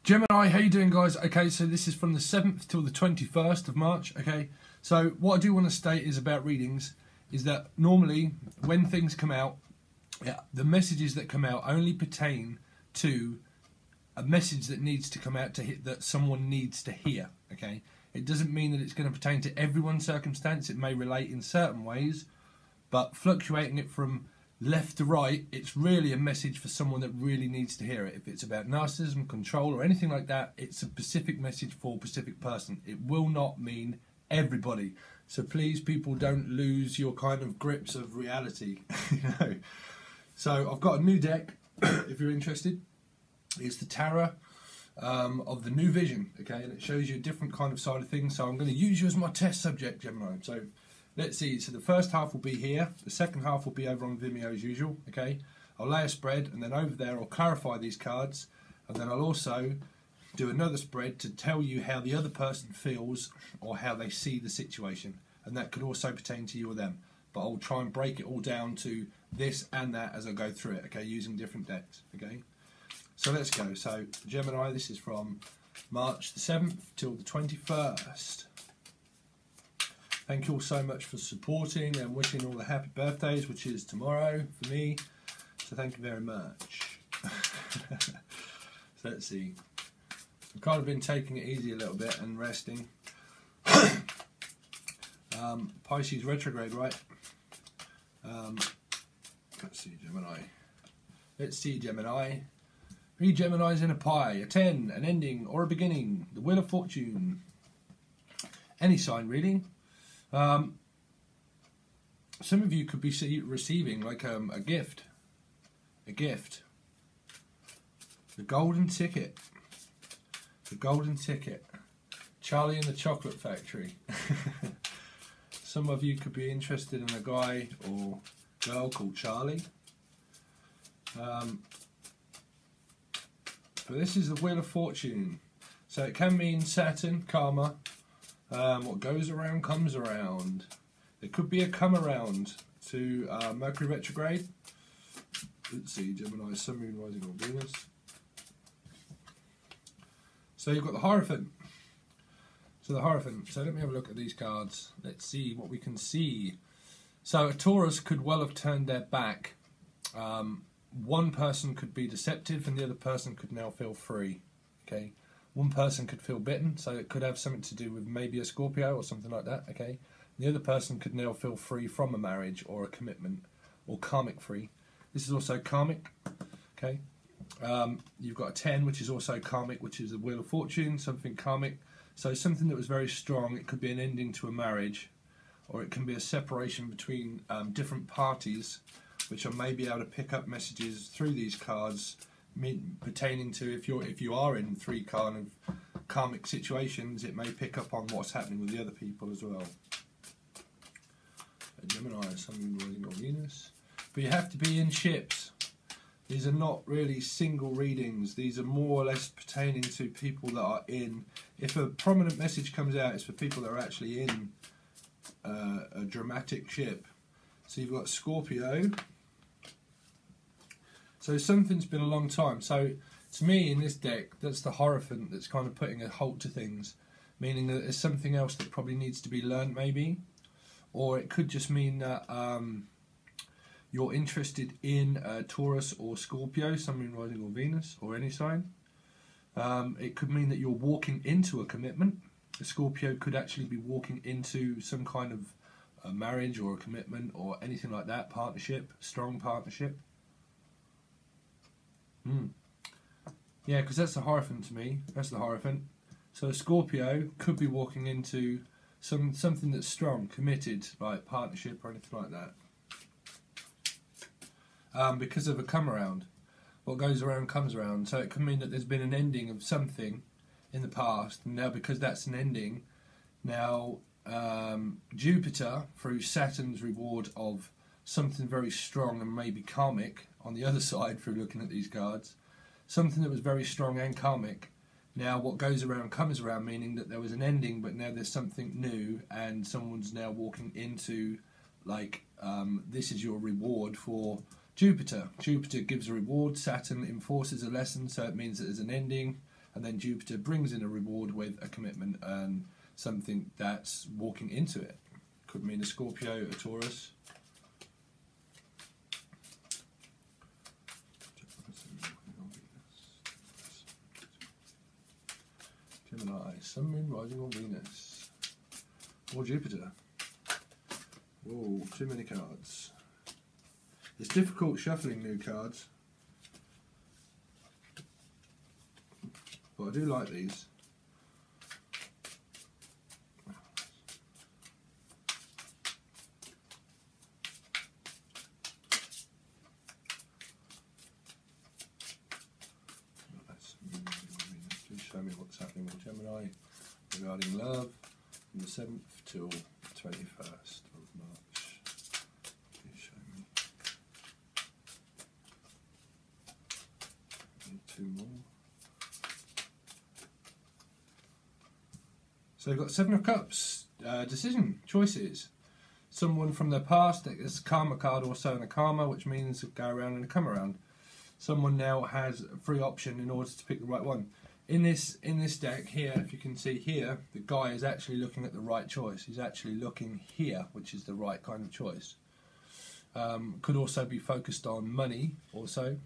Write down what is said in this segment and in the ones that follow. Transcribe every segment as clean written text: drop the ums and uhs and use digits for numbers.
Gemini, how you doing, guys? Okay, so this is from the 7th till the 21st of March, okay? So what I do want to state is about readings is that normally when things come out, the messages that come out only pertain to a message that needs to come out to hit that someone needs to hear, okay? It doesn't mean that it's going to pertain to everyone's circumstance. It may relate in certain ways, but fluctuating it from left to right, it's really a message for someone that really needs to hear it. If it's about narcissism, control, or anything like that, it's a specific message for a specific person. It will not mean everybody. So please, people, don't lose your kind of grips of reality. So I've got a new deck, if you're interested. It's the Tarot of the New Vision, okay? And it shows you a different kind of side of things. So I'm going to use you as my test subject, Gemini. So let's see, so the first half will be here, the second half will be over on Vimeo as usual, okay? I'll lay a spread, and then over there I'll clarify these cards, and then I'll also do another spread to tell you how the other person feels or how they see the situation, and that could also pertain to you or them. But I'll try and break it all down to this and that as I go through it, okay, using different decks, okay? So let's go. So Gemini, this is from March the 7th till the 21st. Thank you all so much for supporting and wishing all the happy birthdays, which is tomorrow for me. So thank you very much. So let's see. I've kind of been taking it easy a little bit and resting. Pisces retrograde, right? Let's see, Gemini. Let's see, Gemini. 3 Geminis in a pie, a 10, an ending or a beginning, the Wheel of Fortune. Any sign, really. Some of you could be receiving like a gift. A gift. The golden ticket. The golden ticket. Charlie and the Chocolate Factory. Some of you could be interested in a guy or girl called Charlie. But this is the Wheel of Fortune. So it can mean Saturn, karma. What goes around comes around. There could be a come around to Mercury retrograde. Let's see, Gemini, Sun, Moon, Rising on Venus. So you've got the Hierophant. So the Hierophant. So let me have a look at these cards. Let's see what we can see. So a Taurus could well have turned their back. One person could be deceptive and the other person could now feel free. Okay. One person could feel bitten, so it could have something to do with maybe a Scorpio or something like that, okay? The other person could now feel free from a marriage or a commitment, or karmic free. This is also karmic, okay? You've got a 10, which is also karmic, which is the Wheel of Fortune, something karmic. So something that was very strong. It could be an ending to a marriage, or it can be a separation between different parties, which I may be able to pick up messages through these cards pertaining to if you are in 3 kind of karmic situations. It may pick up on what's happening with the other people as well. Gemini, Sun, Rising on Venus. But you have to be in ships. These are not really single readings. These are more or less pertaining to people that are in. If a prominent message comes out, it's for people that are actually in a dramatic ship. So you've got Scorpio. So something's been a long time. So to me, in this deck, that's the Hierophant that's kind of putting a halt to things, meaning that there's something else that probably needs to be learned, maybe. Or it could just mean that you're interested in Taurus or Scorpio, Sun, Moon, Rising or Venus, or any sign. It could mean that you're walking into a commitment. A Scorpio could actually be walking into some kind of a marriage or a commitment or anything like that, partnership, strong partnership. Yeah, because that's the Hierophant to me. That's the Hierophant. So a Scorpio could be walking into something that's strong, committed, like partnership or anything like that. Because of a come around. What goes around comes around. So it could mean that there's been an ending of something in the past, and now because that's an ending, now Jupiter, through Saturn's reward of something very strong and maybe karmic, on the other side through looking at these cards, something that was very strong and karmic, now what goes around comes around, meaning that there was an ending but now there's something new and someone's now walking into, like, this is your reward for Jupiter. Jupiter gives a reward, Saturn enforces a lesson, so it means that there's an ending and then Jupiter brings in a reward with a commitment and something that's walking into it. Could mean a Scorpio, a Taurus. Gemini, Sun, Moon, rising on Venus, or Jupiter. Whoa, too many cards. It's difficult shuffling new cards, but I do like these. Show me what's happening with Gemini regarding love from the 7th till 21st of March. Please show me. And 2 more. So we've got 7 of Cups, decision, choices. Someone from their past, it's a karma card also in a karma, which means go around and come around. Someone now has a free option in order to pick the right one. In this deck here, if you can see here, the guy is actually looking at the right choice. He's actually looking here, which is the right kind of choice. Could also be focused on money. Also,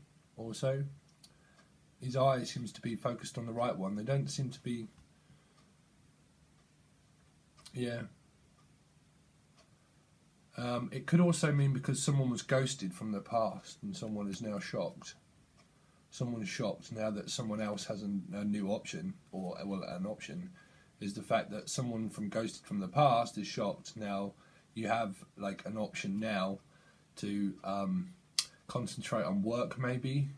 his eye seems to be focused on the right one. They don't seem to be. Yeah. It could also mean because someone was ghosted from the past and someone is now shocked. Someone is shocked now that someone else has a new option, or well, an option is the fact that someone from ghosted from the past is shocked. Now you have like an option now to concentrate on work, maybe.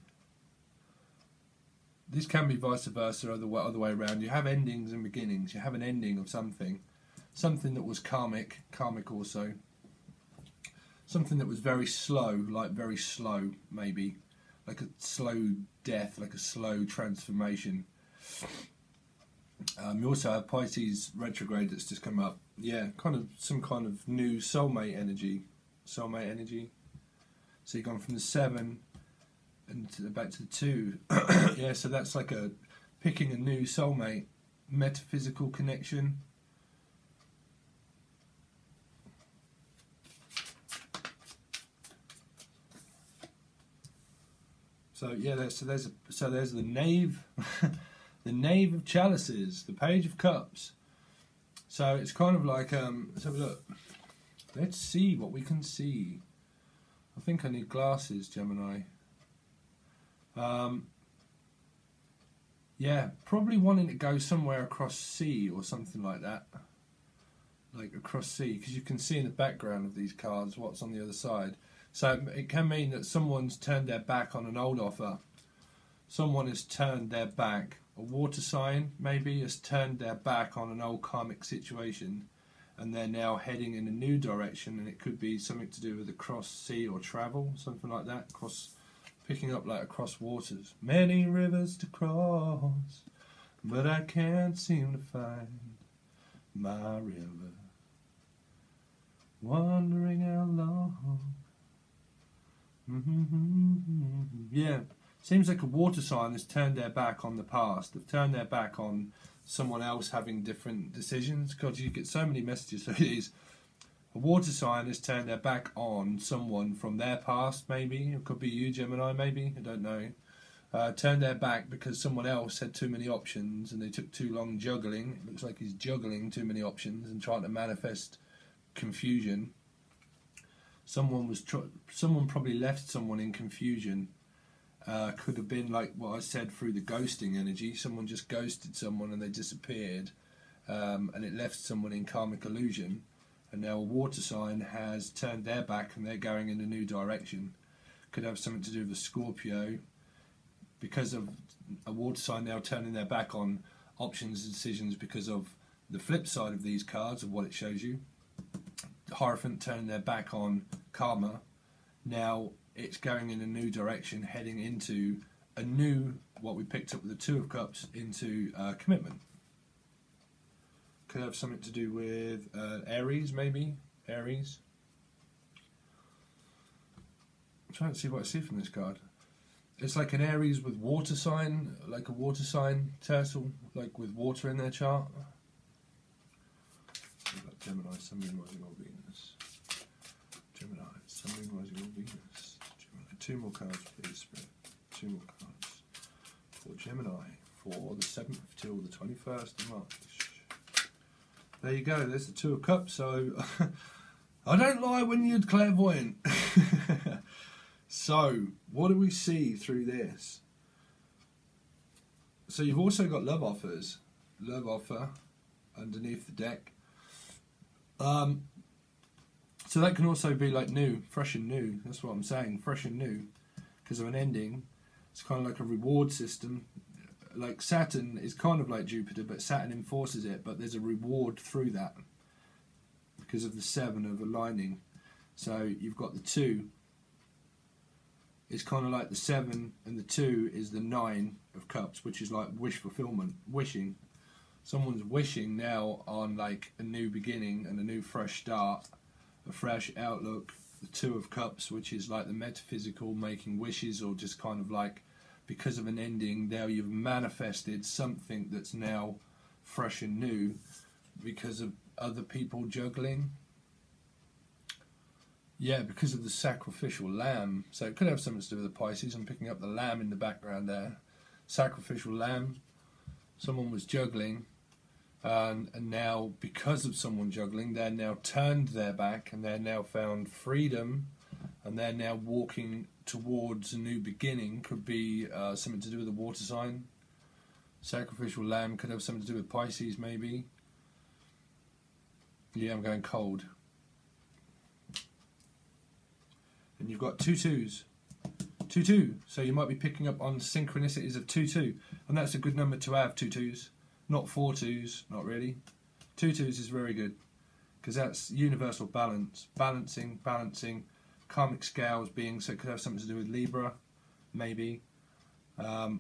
This can be vice versa, other way around. You have endings and beginnings. You have an ending of something that was karmic also. Something that was very slow, maybe. Like a slow death, like a slow transformation. You also have Pisces retrograde that's just come up. Yeah, some kind of new soulmate energy. So you've gone from the 7 and back to the 2. Yeah, so that's like picking a new soulmate, metaphysical connection. So yeah, there's the Knave, the Knave of Chalices, the Page of Cups. So it's kind of like let's have a look. Let's see what we can see. I think I need glasses, Gemini. Yeah, probably wanting to go somewhere across sea or something like that. Like across sea, because you can see in the background of these cards what's on the other side. So it can mean that someone's turned their back on an old offer. Someone has turned their back. A water sign, maybe, has turned their back on an old karmic situation, and they're now heading in a new direction, and it could be something to do with across sea or travel, something like that, picking up like across waters. Many rivers to cross, but I can't seem to find my river. Wondering how long. Yeah, seems like a water sign has turned their back on the past. They've turned their back on someone else having different decisions. God, you get so many messages through these. A water sign has turned their back on someone from their past, maybe. It could be you, Gemini, maybe. I don't know. Turned their back because someone else had too many options and they took too long juggling. It looks like he's juggling too many options and trying to manifest confusion. Someone probably left someone in confusion. Could have been like what I said through the ghosting energy. Someone just ghosted someone and they disappeared, and it left someone in karmic illusion. And now a water sign has turned their back and they're going in a new direction. Could have something to do with a Scorpio, because of a water sign now turning their back on options and decisions because of the flip side of these cards of what it shows you. Hierophant turning their back on karma. Now it's going in a new direction, heading into a new, what we picked up with the 2 of Cups, into commitment. Could have something to do with Aries, maybe. Aries. I'm trying to see what I see from this card. It's like an Aries with water sign, like a water sign turtle, like with water in their chart. Gemini, Sun, Moon, Rising, or Venus. Gemini, Sun, Moon, Rising, or Venus. Gemini. 2 more cards, please, Spirit. 2 more cards for Gemini for the 7th till the 21st of March. There you go. There's the 2 of Cups. So I don't lie when you're clairvoyant. So what do we see through this? So you've also got love offers, love offer underneath the deck. So that can also be like new, fresh and new. That's what I'm saying, fresh and new, because of an ending. It's kind of like a reward system. Like Saturn is kind of like Jupiter, but Saturn enforces it, but there's a reward through that because of the 7 of aligning. So you've got the 2. It's kind of like the 7, and the 2 is the 9 of Cups, which is like wish fulfillment, wishing. Someone's wishing now on like a new beginning and a new fresh start, a fresh outlook. The 2 of Cups, which is like the metaphysical, making wishes, or just kind of like because of an ending, now you've manifested something that's now fresh and new because of other people juggling. Yeah, because of the sacrificial lamb. So it could have something to do with the Pisces. I'm picking up the lamb in the background there. Sacrificial lamb. Someone was juggling. And now, because of someone juggling, they're now turned their back and they're now found freedom. And they're now walking towards a new beginning. Could be something to do with the water sign. Sacrificial lamb could have something to do with Pisces, maybe. Yeah, I'm going cold. And you've got 2 2s. 2 2. So you might be picking up on synchronicities of 2 2. And that's a good number to have, 2 2s. Not 4 2s, not really. 2 2s is very good. Because that's universal balance. Balancing. Karmic scales being, so it could have something to do with Libra, maybe. But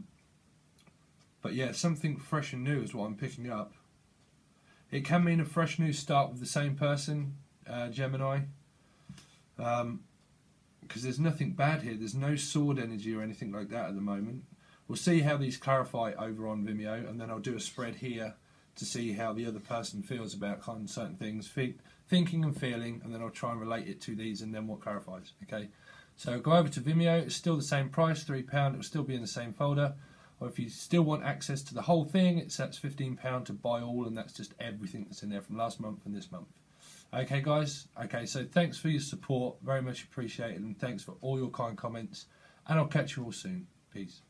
yeah, something fresh and new is what I'm picking up. It can mean a fresh new start with the same person, Gemini. Because there's nothing bad here. There's no sword energy or anything like that at the moment. We'll see how these clarify over on Vimeo, and then I'll do a spread here to see how the other person feels about kind of certain things, thinking and feeling, and then I'll try and relate it to these and then what clarifies. Okay, so go over to Vimeo. It's still the same price, £3. It will still be in the same folder. Or if you still want access to the whole thing, that's £15 to buy all, and that's just everything that's in there from last month and this month. Okay, guys. Okay, so thanks for your support. Very much appreciated, and thanks for all your kind comments. And I'll catch you all soon. Peace.